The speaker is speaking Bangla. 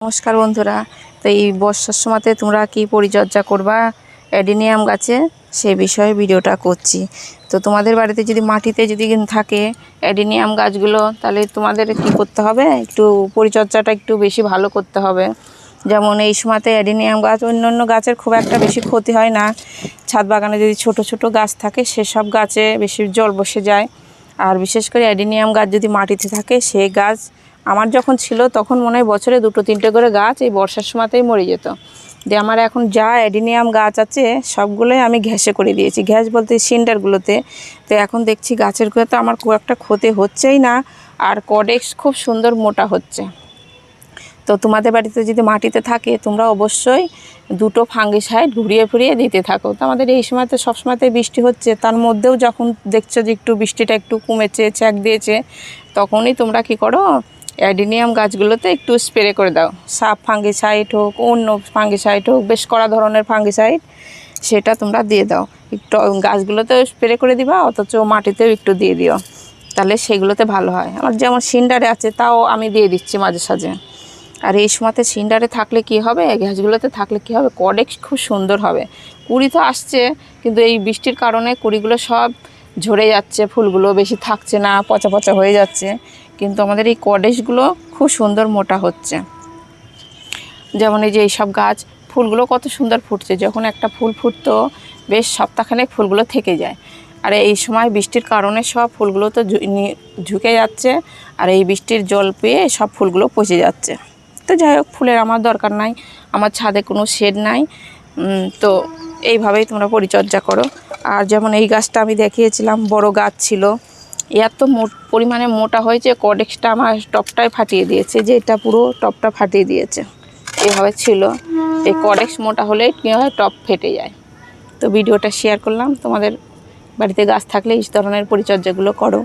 নমস্কার বন্ধুরা। তো এই বর্ষার সময়তে তোমরা কি পরিচর্যা করবা অ্যাডিনিয়াম গাছে সেই বিষয়ে ভিডিওটা করছি। তো তোমাদের বাড়িতে যদি মাটিতে যদি থাকে অ্যাডিনিয়াম গাছগুলো, তাহলে তোমাদের কি করতে হবে, একটু পরিচর্যাটা একটু বেশি ভালো করতে হবে। যেমন এই সময়তে অ্যাডিনিয়াম গাছ অন্য গাছের খুব একটা বেশি ক্ষতি হয় না। ছাদ বাগানে যদি ছোট ছোট গাছ থাকে সেসব গাছে বেশি জল বসে যায়। আর বিশেষ করে অ্যাডিনিয়াম গাছ যদি মাটিতে থাকে, সেই গাছ আমার যখন ছিল তখন মনে হয় বছরে 2-3টে করে গাছ এই বর্ষার সময়তেই মরে যেত। যে আমার এখন যা অ্যাডিনিয়াম গাছ আছে সবগুলোই আমি ঘ্যাসে করে দিয়েছি, ঘ্যাস বলতে সিন্ডারগুলোতে। তো এখন দেখছি গাছের তো আমার খুব একটা ক্ষতি হচ্ছেই না, আর কডেক্স খুব সুন্দর মোটা হচ্ছে। তো তোমাদের বাড়িতে যদি মাটিতে থাকে তোমরা অবশ্যই 2টো ফাঙ্গিসাইড ঘুরিয়ে ফিরিয়ে দিতে থাকো। তো আমাদের এই সময়তে সবসময়তে বৃষ্টি হচ্ছে, তার মধ্যেও যখন দেখছো যে একটু বৃষ্টিটা একটু কমেছে, ছ্যাঁক দিয়েছে, তখনই তোমরা কি করো, অ্যাডিনিয়াম গাছগুলোতে একটু স্প্রে করে দাও। সাপ ফাঙ্গিসাইড হোক, অন্য ফাঙ্গিসাইড হোক, বেশ কড়া ধরনের ফাঙ্গিসাইড, সেটা তোমরা দিয়ে দাও। একটু গাছগুলোতেও স্প্রে করে দিবা, অথচ মাটিতেও একটু দিয়ে দিও, তাহলে সেগুলোতে ভালো হয়। আমার যেমন সিন্ডারে আছে তাও আমি দিয়ে দিচ্ছি মাঝে সাঝে। আর এই সময়তে সিন্ডারে থাকলে কি হবে, গাছগুলোতে থাকলে কি হবে, কডেক্স খুব সুন্দর হবে। কুড়ি তো আসছে, কিন্তু এই বৃষ্টির কারণে কুড়িগুলো সব ঝরে যাচ্ছে, ফুলগুলো বেশি থাকছে না, পচা পচা হয়ে যাচ্ছে। কিন্তু আমাদের এই কডেক্সগুলো খুব সুন্দর মোটা হচ্ছে। যেমন এই যে এইসব গাছ ফুলগুলো কত সুন্দর ফুটছে, যখন একটা ফুল ফুটতো বেশ সপ্তাহখানেক ফুলগুলো থেকে যায়। আর এই সময় বৃষ্টির কারণে সব ফুলগুলো তো ঝুঁকে যাচ্ছে, আর এই বৃষ্টির জল পেয়ে সব ফুলগুলো পচে যাচ্ছে। তো যাই হোক, ফুলের আমার দরকার নাই, আমার ছাদে কোনো শেড নাই। তো এইভাবেই তোমরা পরিচর্যা করো। আর যেমন এই গাছটা আমি দেখিয়েছিলাম, বড় গাছ ছিল, এত পরিমাণে মোটা হয়েছে, কডেক্সটা আমার টপটাই ফাটিয়ে দিয়েছে, যে এটা পুরো টপটা ফাটিয়ে দিয়েছে। এভাবে ছিল, এই কডেক্স মোটা হলে কী হয়, টপ ফেটে যায়। তো ভিডিওটা শেয়ার করলাম, তোমাদের বাড়িতে গাছ থাকলে এই ধরনের পরিচর্যাগুলো করো।